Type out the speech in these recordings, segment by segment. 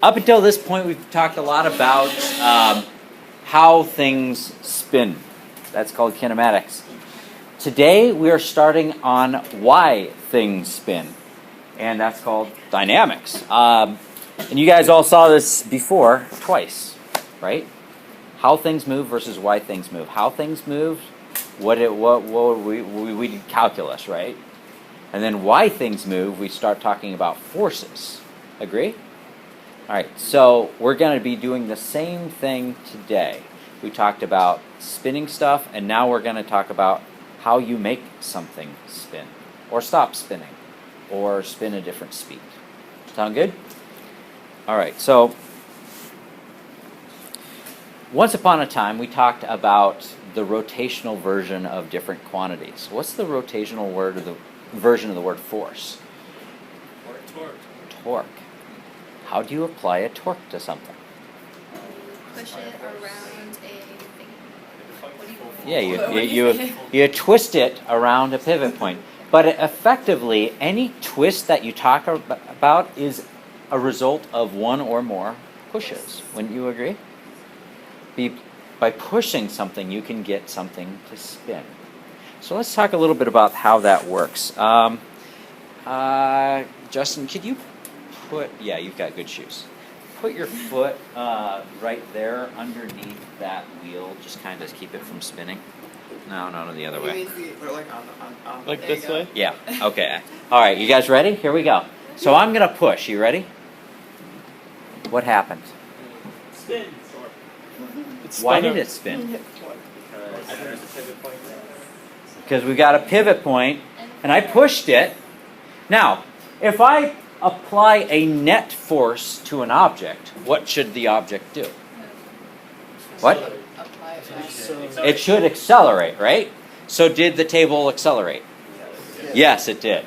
Up until this point, we've talked a lot about how things spin. That's called kinematics. Today, we are starting on why things spin, and that's called dynamics. And you guys all saw this before, twice, right? How things move versus why things move. How things move, we did calculus, right? And then why things move, we start talking about forces. Agree? All right, so we're going to be doing the same thing today. We talked about spinning stuff, and now we're going to talk about how you make something spin, or stop spinning, or spin a different speed. Sound good? All right, so once upon a time, we talked about the rotational version of different quantities. What's the rotational word, or the version of the word force? Torque. Torque. How do you apply a torque to something? Push it around a thing. Yeah, you twist it around a pivot point. But effectively, any twist that you talk about is a result of one or more pushes. Wouldn't you agree? By pushing something, you can get something to spin. So let's talk a little bit about how that works. Justin, could you yeah, you've got good shoes. Put your foot right there underneath that wheel. Just kind of keep it from spinning. No, the other way. Put it on Like this way? Yeah, okay. All right, you guys ready? Here we go. So I'm going to push. You ready? What happened? Spin. Why did it spin? Because we got a pivot point, and I pushed it. Now, if I apply a net force to an object, what should the object do? What? It should accelerate, right? So did the table accelerate? Yes, it did.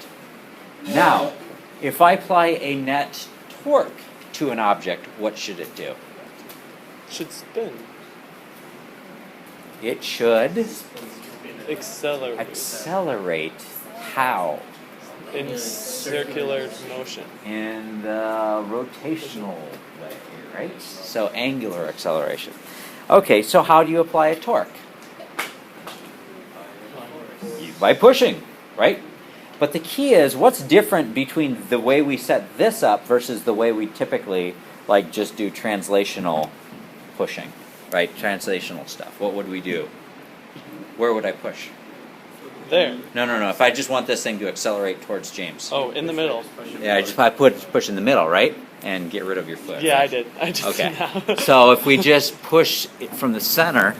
Now, if I apply a net torque to an object, what should it do? It should spin. It should Accelerate. accelerate. How? In circular motion. In the rotational way, right? So angular acceleration. Okay, so how do you apply a torque? By pushing, right? But the key is, what's different between the way we set this up versus the way we typically just do translational pushing, right? Translational stuff. What would we do? Where would I push? There. No. If I just want this thing to accelerate towards James. Oh, in the middle. Yeah, I push in the middle, right? And get rid of your foot. Yeah, right? I did. I just Okay. now. So if we just push it from the center,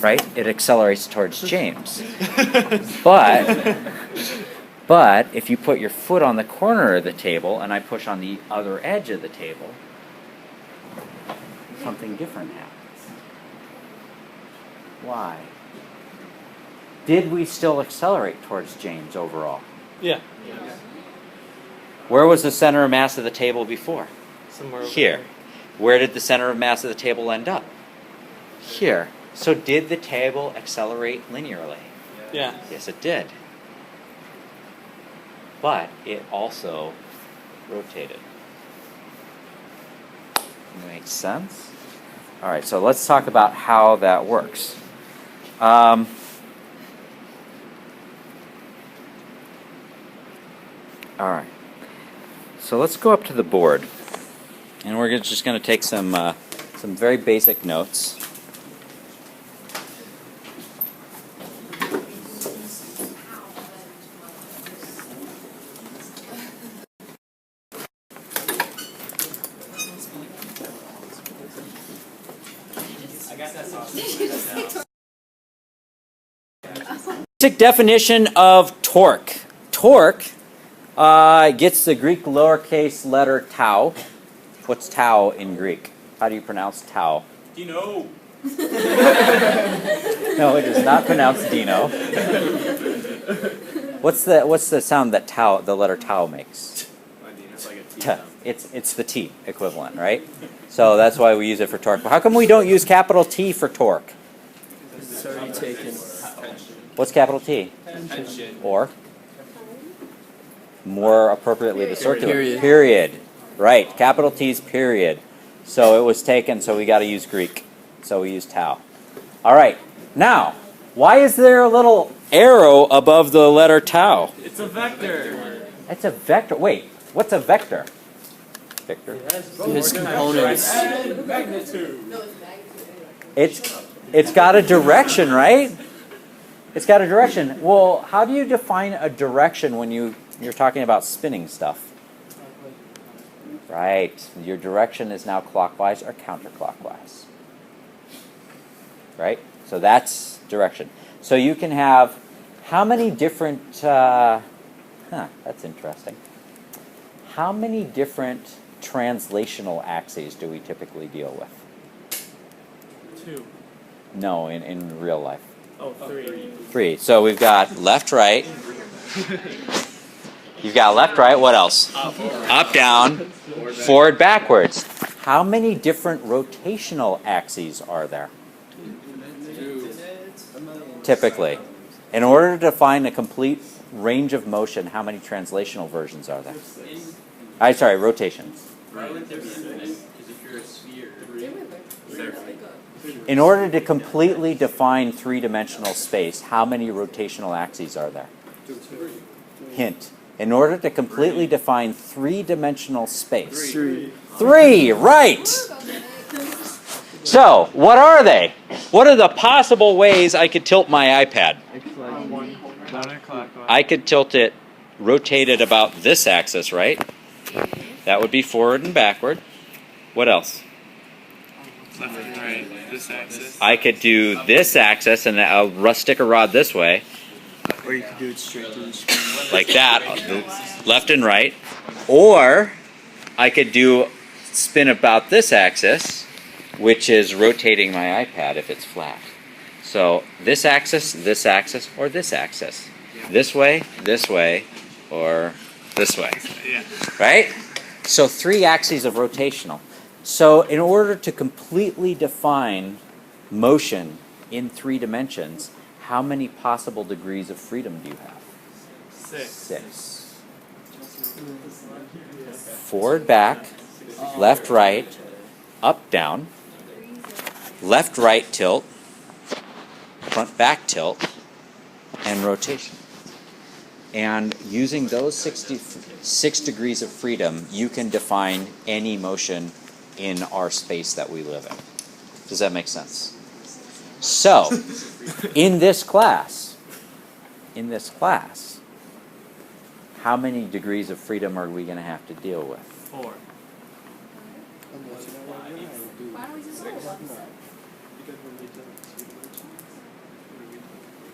right, it accelerates towards James. But if you put your foot on the corner of the table and I push on the other edge of the table, something different happens. Why? Did we still accelerate towards James overall? Yeah. Where was the center of mass of the table before? Somewhere over Here. there. Where did the center of mass of the table end up? Here. So did the table accelerate linearly? Yeah. Yes, it did. But it also rotated. Makes sense? All right, so let's talk about how that works. All right. So let's go up to the board, and we're just going to take some very basic notes. Basic definition of torque. Torque gets the Greek lowercase letter tau. What's tau in Greek? How do you pronounce tau? Dino. No, it is not pronounced Dino. What's the sound that the letter tau makes? It's like a T. It's the T equivalent, right? So that's why we use it for torque. But how come we don't use capital T for torque? It's already taken. What's capital T? Tension. Or more appropriately the circular. Period. Period. Right. Capital T's period. So it was taken, so we got to use Greek. So we use tau. All right. Now, why is there a little arrow above the letter tau? It's a vector. It's a vector. Wait, what's a vector? Vector. His components. It's got a direction, right? It's got a direction. Well, how do you define a direction when you're talking about spinning stuff? Right. Your direction is now clockwise or counterclockwise. Right? So that's direction. So you can have how many different... that's interesting. How many different translational axes do we typically deal with? 2. No, in real life. Oh, 3. 3. So we've got left, right. You've got left, right. What else? Up, down, forward, backwards. How many different rotational axes are there? Typically. In order to define a complete range of motion, how many translational versions are there? Rotations. In order to completely define three-dimensional space, how many rotational axes are there? Hint. In order to completely define three-dimensional space. 3, right! So, what are they? What are the possible ways I could tilt my iPad? I could tilt it, rotate it about this axis, right? That would be forward and backward. What else? Left and right. This axis. I could do this axis and I'll stick a rod this way. Or you could do it straight through the screen. Like that, left and right. Or I could spin about this axis, which is rotating my iPad if it's flat. So this axis, or this axis. This way, or this way. Yeah. Right? So 3 axes of rotational. So in order to completely define motion in 3 dimensions, how many possible degrees of freedom do you have? 6. Forward, back, left, right, up, down, left, right tilt, front, back tilt, and rotation. And using those 6 degrees of freedom, you can define any motion in our space that we live in. Does that make sense? So, in this class, how many degrees of freedom are we going to have to deal with? 4. Why don't we just roll one?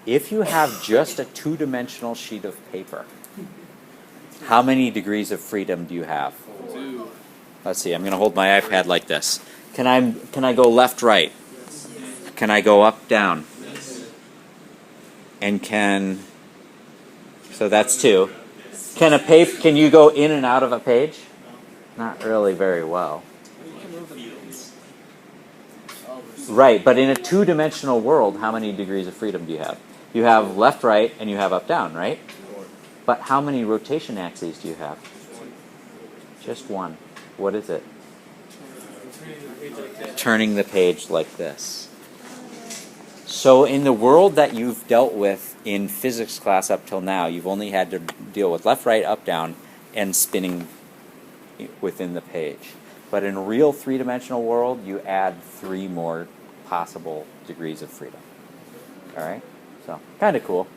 If you have just a 2-dimensional sheet of paper, how many degrees of freedom do you have? 2. Let's see, I'm going to hold my iPad like this. Can I go left, right? Can I go up, down? And so that's 2. Can you go in and out of a page? Not really very well. Right, but in a 2-dimensional world, how many degrees of freedom do you have? You have left, right, and you have up, down, right? But how many rotation axes do you have? Just 1. What is it? Turning the page like this. So in the world that you've dealt with in physics class up till now, you've only had to deal with left, right, up, down, and spinning within the page. But in a real 3-dimensional world, you add 3 more possible degrees of freedom. All right? So, kind of cool.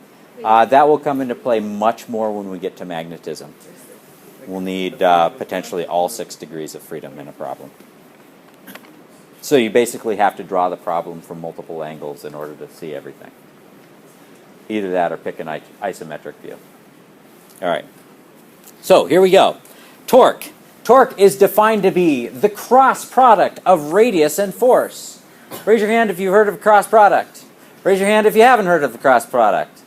That will come into play much more when we get to magnetism. We'll need potentially all 6 degrees of freedom in a problem. So you basically have to draw the problem from multiple angles in order to see everything. Either that or pick an isometric view. All right. So here we go. Torque. Torque is defined to be the cross product of radius and force. Raise your hand if you've heard of cross product. Raise your hand if you haven't heard of the cross product.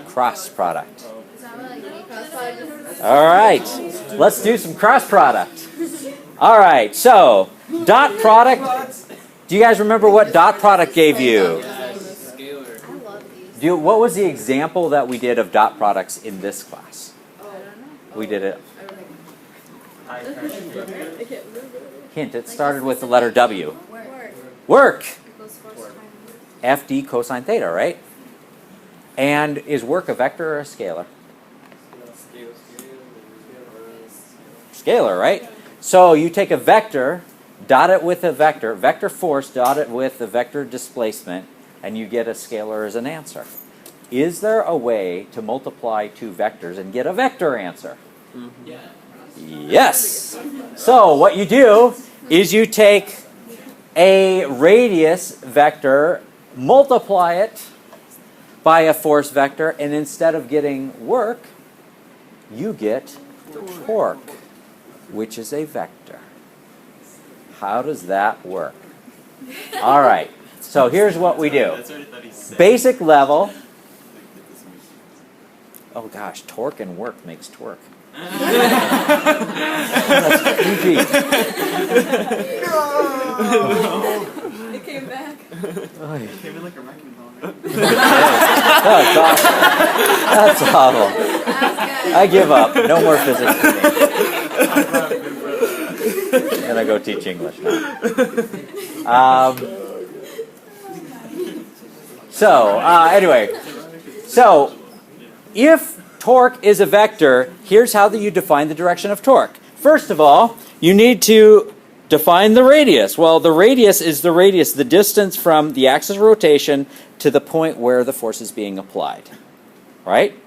Cross product. Is that what, like, cross product? All right. Let's do some cross product. All right. So, dot product. Do you guys remember what dot product gave you? I love these. What was the example that we did of dot products in this class? I don't know. We did it. I can't remember. Hint, it started with the letter W. Work. Work! Equals force times FD cosine theta, right? And is work a vector or a scalar? Scalar, right? So you take a vector, dot it with a vector force, dot it with the vector displacement, and you get a scalar as an answer. Is there a way to multiply two vectors and get a vector answer? Yes! So what you do is you take a radius vector, multiply it by a force vector, and instead of getting work, you get torque, which is a vector. How does that work? All right, so here's what we do. Basic level. Oh gosh, torque and work makes torque. That's creepy. It came back. Came in like a wrecking ball. That's awful. That's awful. I give up. No more physics for me. I'm gonna go teach English now. Anyway, so if torque is a vector, here's how you define the direction of torque. First of all, you need to define the radius. Well, the radius is the distance from the axis of rotation to the point where the force is being applied. Right?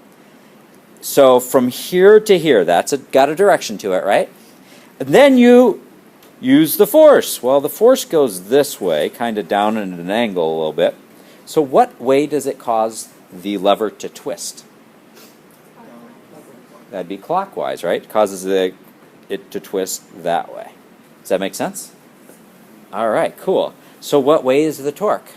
So from here to here, that's got a direction to it, right? And then you use the force. Well, the force goes this way, kind of down at an angle a little bit. So what way does it cause the lever to twist? That'd be clockwise, right? It causes it to twist that way. Does that make sense? All right, cool. So what way is the torque?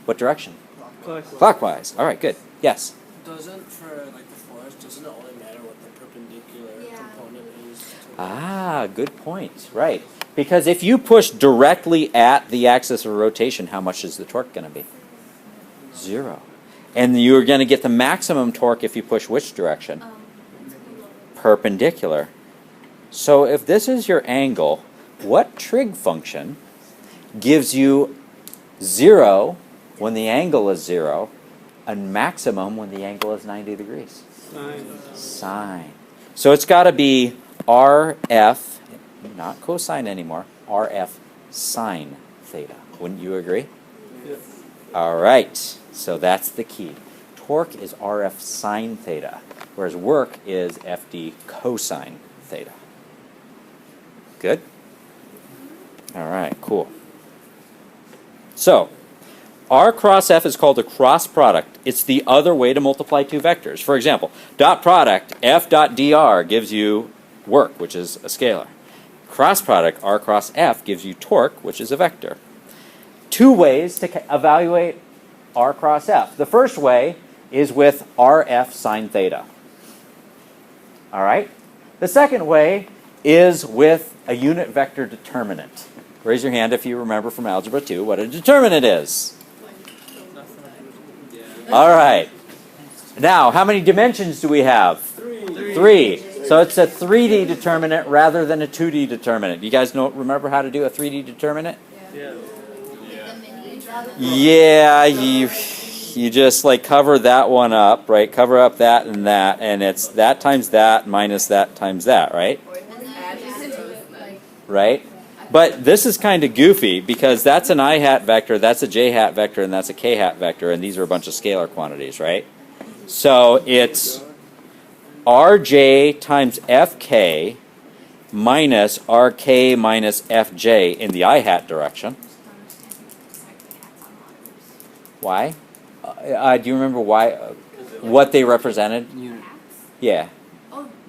What direction? Clockwise. All right, good. Yes? Doesn't, for like the force, doesn't it only matter what the perpendicular component is? Ah, good point. Right. Because if you push directly at the axis of rotation, how much is the torque going to be? 0. And you're going to get the maximum torque if you push which direction? Perpendicular. So if this is your angle, what trig function gives you 0 when the angle is 0 and maximum when the angle is 90 degrees? Sine. So it's got to be RF, not cosine anymore, RF sine theta. Wouldn't you agree? Yes. All right. So that's the key. Torque is RF sine theta, whereas work is FD cosine theta. Good? All right, cool. So, R cross F is called a cross product. It's the other way to multiply two vectors. For example, dot product F dot dr gives you work, which is a scalar. Cross product R cross F gives you torque, which is a vector. Two ways to evaluate R cross F. The first way is with RF sine theta. All right? The second way is with a unit vector determinant. Raise your hand if you remember from Algebra 2 what a determinant is. All right. Now, how many dimensions do we have? 3. So it's a 3D determinant rather than a 2D determinant. You guys remember how to do a 3D determinant? Yeah, you just like cover that one up, right? Cover up that, and it's that times that minus that times that, right? Right? But this is kind of goofy because that's an I hat vector, that's a j hat vector, and that's a k hat vector, and these are a bunch of scalar quantities, right? So it's rj times fk minus rk minus fj in the I hat direction. Why? Do you remember why? What they represented? Unit. Yeah.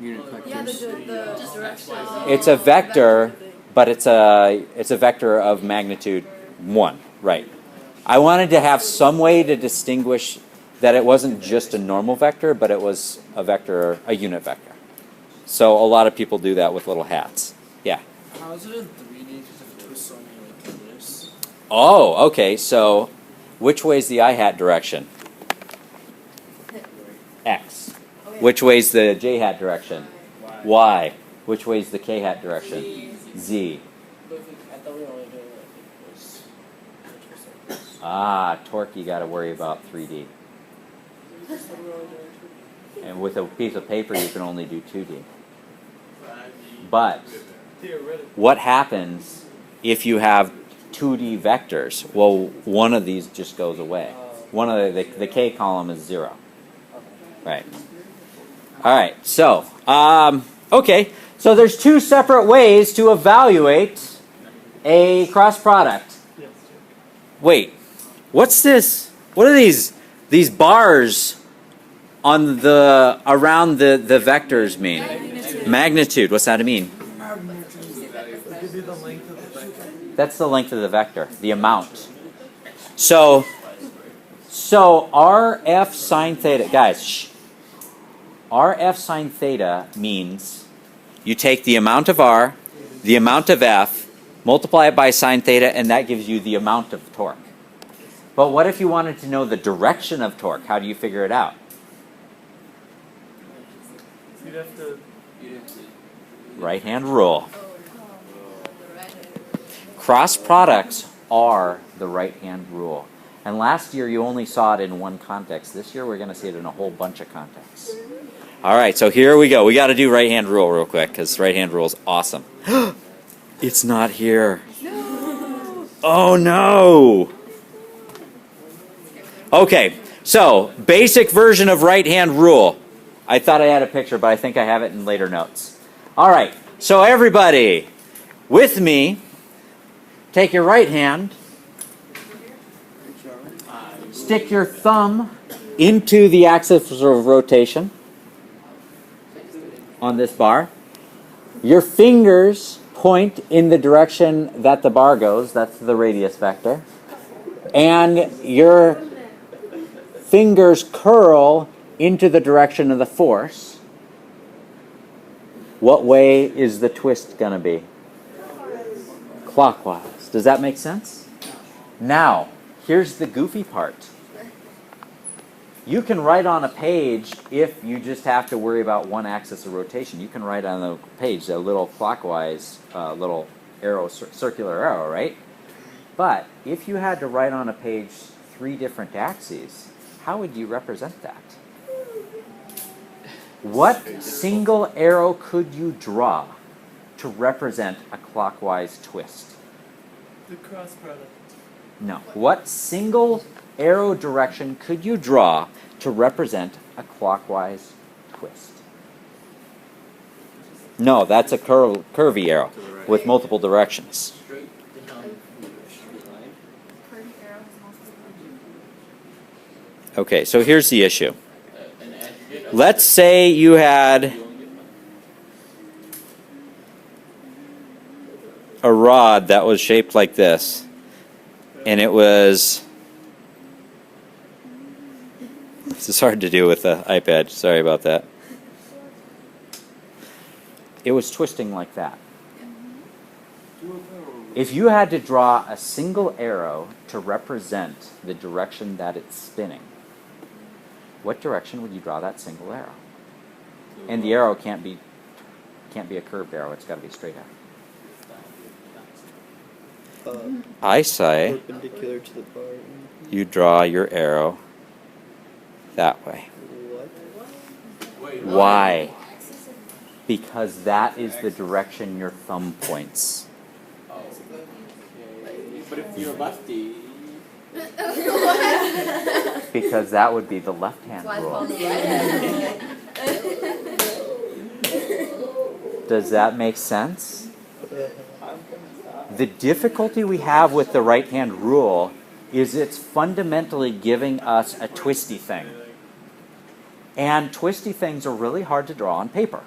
Unit Yeah, vectors. the direction. It's a vector, but it's a vector of magnitude 1, right? I wanted to have some way to distinguish that it wasn't just a normal vector, but it was a vector, a unit vector. So a lot of people do that with little hats. Yeah. How is it in 3D because it twists so many like this? Oh, okay. So which way's the I hat direction? X. Which way's the j hat direction? Y. Which way's the k-hat direction? Z. But I thought we were only doing like this. Ah, torque you got to worry about 3D. I thought we were only doing 2D. And with a piece of paper you can only do 2D. But what happens if you have 2D vectors? Well, one of these just goes away. One of the k column is 0. Right. All right. So, okay. So there's two separate ways to evaluate a cross product. Wait. What's this? What are these bars on the around the vectors mean? Magnitude. What's that mean? That's the length of the vector, the amount. So RF sine theta, guys, shh. RF sine theta means you take the amount of R, the amount of F, multiply it by sine theta, and that gives you the amount of torque. But what if you wanted to know the direction of torque? How do you figure it out? You'd have to. Right-hand rule. Cross products are the right-hand rule. And last year you only saw it in one context. This year we're going to see it in a whole bunch of contexts. All right, so here we go. We got to do right-hand rule real quick because right-hand rule is awesome. It's not here. No. Oh, no. Okay, so basic version of right-hand rule. I thought I had a picture, but I think I have it in later notes. All right, so everybody, with me, take your right hand, stick your thumb into the axis of rotation on this bar. Your fingers point in the direction that the bar goes. That's the radius vector. And your fingers curl into the direction of the force. What way is the twist going to be? Clockwise. Does that make sense? Now, here's the goofy part. You can write on a page if you just have to worry about one axis of rotation. You can write on the page a little clockwise, little arrow, circular arrow, right? But if you had to write on a page 3 different axes, how would you represent that? What single arrow could you draw to represent a clockwise twist? The cross product. No. What single arrow direction could you draw to represent a clockwise twist? No, that's a curvy arrow with multiple directions. Okay, so here's the issue. Let's say you had a rod that was shaped like this, and it was... This is hard to do with the iPad. Sorry about that. It was twisting like that. If you had to draw a single arrow to represent the direction that it's spinning, what direction would you draw that single arrow? And the arrow can't be a curved arrow. It's got to be a straight arrow. I say Perpendicular to the bar. you draw your arrow that way. What? Why? Because that is the direction your thumb points. But if you're lefty. Because that would be the left-hand rule. Does that make sense? The difficulty we have with the right-hand rule is it's fundamentally giving us a twisty thing. And twisty things are really hard to draw on paper.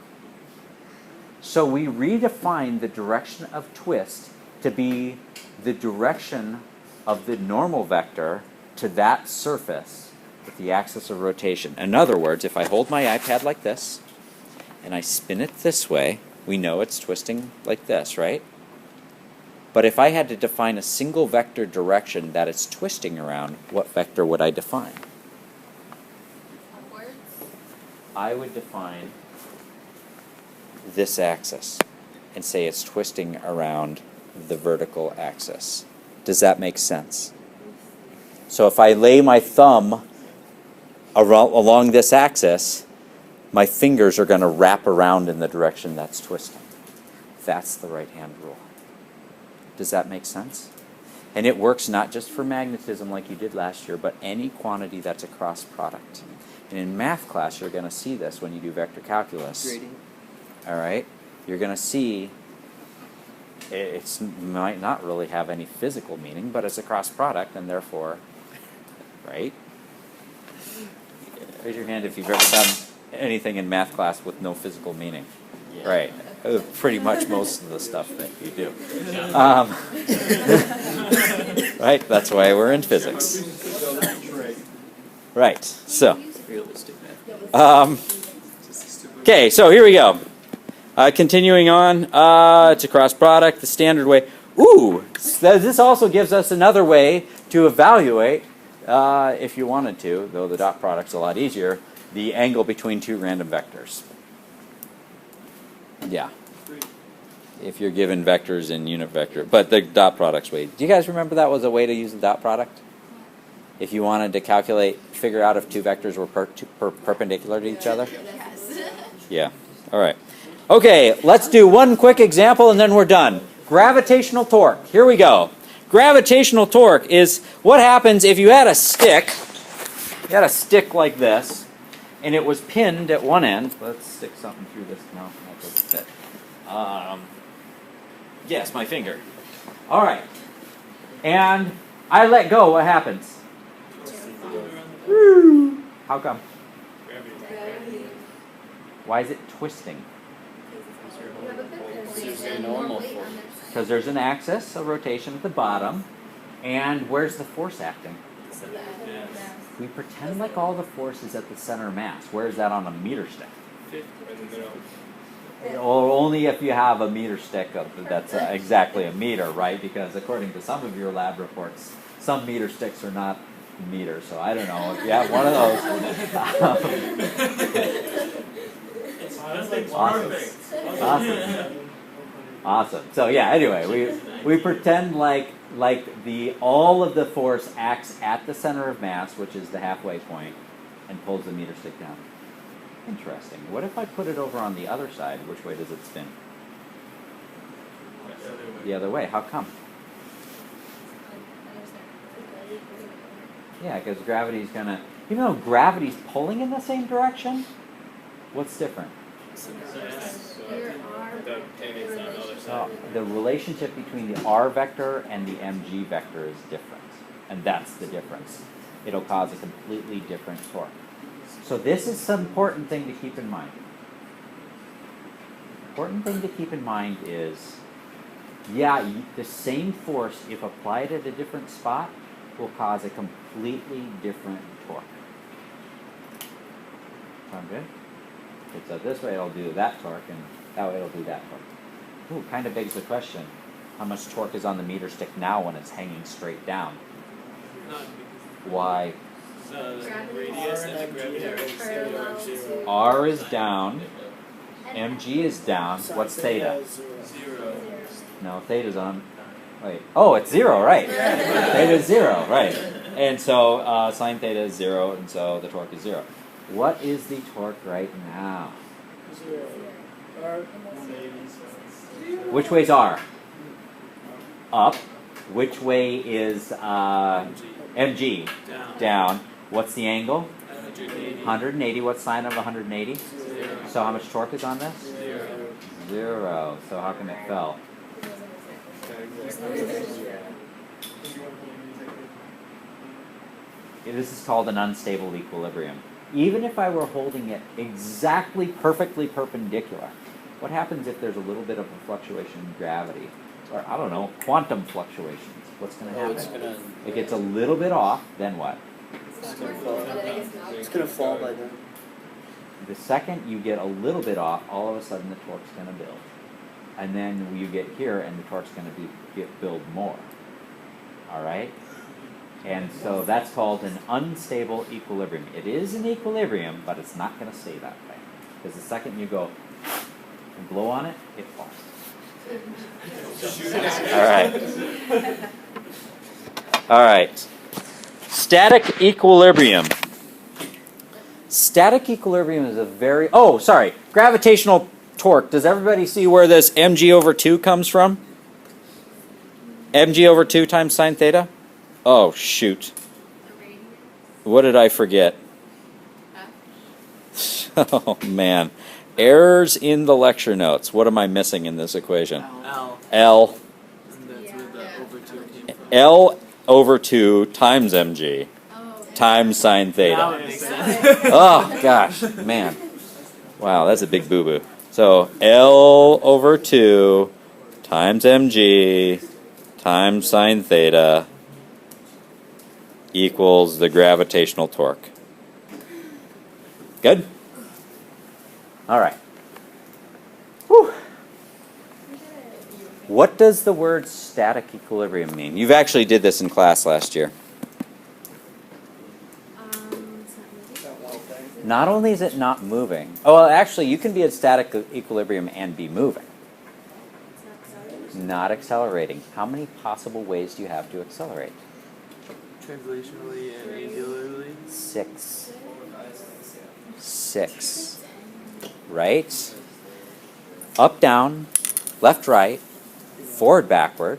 So we redefine the direction of twist to be the direction of the normal vector to that surface with the axis of rotation. In other words, if I hold my iPad like this and I spin it this way, we know it's twisting like this, right? But if I had to define a single vector direction that it's twisting around, what vector would I define? I would define this axis and say it's twisting around the vertical axis. Does that make sense? So if I lay my thumb along this axis, my fingers are going to wrap around in the direction that's twisting. That's the right-hand rule. Does that make sense? And it works not just for magnetism like you did last year, but any quantity that's a cross product. And in math class, you're going to see this when you do vector calculus. Grading. All right? You're going to see it might not really have any physical meaning, but it's a cross product, and therefore, right? Raise your hand if you've ever done anything in math class with no physical meaning. Yeah. Right. Pretty much most of the stuff that you do. Right? That's why we're in physics. Right. So. Realistic math. Okay, so here we go. Continuing on to cross product, the standard way. Ooh, this also gives us another way to evaluate, if you wanted to, though the dot product's a lot easier, the angle between two random vectors. Yeah. If you're given vectors in unit vector, but the dot product's way. Do you guys remember that was a way to use the dot product? If you wanted to figure out if two vectors were perpendicular to each other? Yeah. All right. Okay, let's do one quick example and then we're done. Gravitational torque. Here we go. Gravitational torque is what happens if you had a stick. You had a stick like this, and it was pinned at one end. Let's stick something through this. No, that doesn't fit. Yes, my finger. All right. And I let go. What happens? How come? Why is it twisting? Because there's an axis of rotation at the bottom, and where's the force acting? We pretend like all the force is at the center of mass. Where is that on a meter stick? Or only if you have a meter stick that's exactly a meter, right? Because according to some of your lab reports, some meter sticks are not meters. So I don't know if you have one of those. Awesome. So yeah. Anyway, we pretend like all of the force acts at the center of mass, which is the halfway point, and pulls the meter stick down. Interesting. What if I put it over on the other side? Which way does it spin? The other way. How come? Yeah, because gravity's gonna. Even though gravity's pulling in the same direction, what's different? The relationship between the r vector and the mg vector is different, and that's the difference. It'll cause a completely different torque. So this is some important thing to keep in mind. Important thing to keep in mind is, yeah, the same force, if applied at a different spot, will cause a completely different torque. Sound good? Okay, so this way it'll do that torque, and that way it'll do that torque. Ooh, kind of begs the question, how much torque is on the meter stick now when it's hanging straight down? Why? R is down, mg is down. What's theta? No, theta's on. Wait. Oh, it's 0, right? Theta is 0, right? And so sine theta is 0, and so the torque is 0. What is the torque right now? 0. Which way's R? Up. Which way is mg? Down. What's the angle? 180. What's sine of 180? 0. So how much torque is on this? 0. 0. So how come it fell? This is called an unstable equilibrium. Even if I were holding it exactly perfectly perpendicular, what happens if there's a little bit of a fluctuation in gravity? Or, I don't know, quantum fluctuations. What's going to happen? It gets a little bit off, then what? It's gonna fall by then. The second you get a little bit off, all of a sudden the torque's going to build. And then you get here and the torque's going to build more. All right? And so that's called an unstable equilibrium. It is an equilibrium, but it's not going to stay that way. Because the second you go, and blow on it, it falls. All right. All right. Static equilibrium. Static equilibrium is a very... Oh, sorry. Gravitational torque. Does everybody see where this mg over 2 comes from? Mg over 2 times sine theta? Oh, shoot. What did I forget? Oh, man. Errors in the lecture notes. What am I missing in this equation? L. L. And that's where the over 2 came from. L over 2 times mg times sine Now theta. it makes sense. Oh, gosh, man. Wow, that's a big boo-boo. So L over 2 times mg times sine theta equals the gravitational torque. Good? All right. Whew. What does the word static equilibrium mean? You've actually did this in class last year. Not only is it not moving. Oh, well, actually, you can be at static equilibrium and be moving. Not accelerating. How many possible ways do you have to accelerate? Translationally and angularly. 6. 6. Right? Up, down, left, right, forward, backward,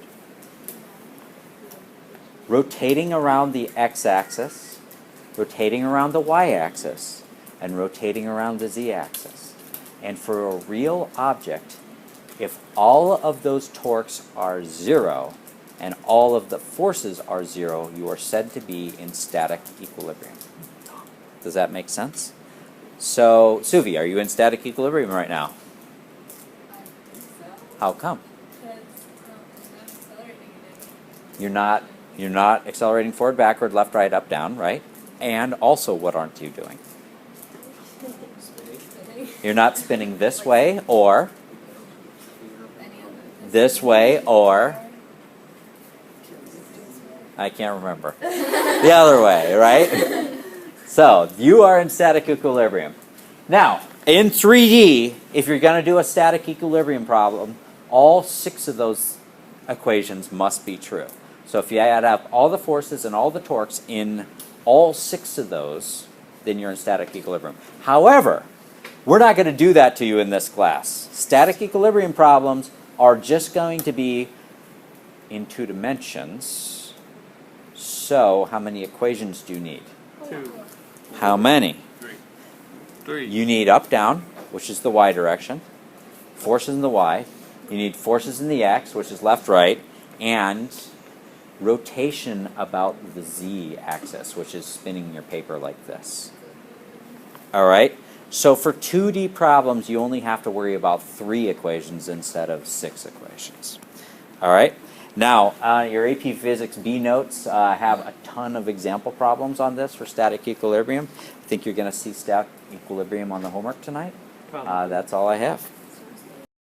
rotating around the x-axis, rotating around the y-axis, and rotating around the z-axis. And for a real object, if all of those torques are 0 and all of the forces are 0, you are said to be in static equilibrium. Does that make sense? So, Suvi, are you in static equilibrium right now? How come? You're not accelerating forward, backward, left, right, up, down, right? And also, what aren't you doing? You're not spinning this way or this way or I can't remember. The other way, right? So, you are in static equilibrium. Now, in 3D, if you're going to do a static equilibrium problem, all 6 of those equations must be true. So if you add up all the forces and all the torques in all 6 of those, then you're in static equilibrium. However, we're not going to do that to you in this class. Static equilibrium problems are just going to be in 2 dimensions. So, how many equations do you need? 2. How many? 3. You need up, down, which is the y direction, forces in the y. You need forces in the x, which is left, right, and rotation about the z-axis, which is spinning your paper like this. All right? So for 2D problems, you only have to worry about 3 equations instead of 6 equations. All right? Now, your AP Physics B notes have a ton of example problems on this for static equilibrium. I think you're going to see static equilibrium on the homework tonight. That's all I have.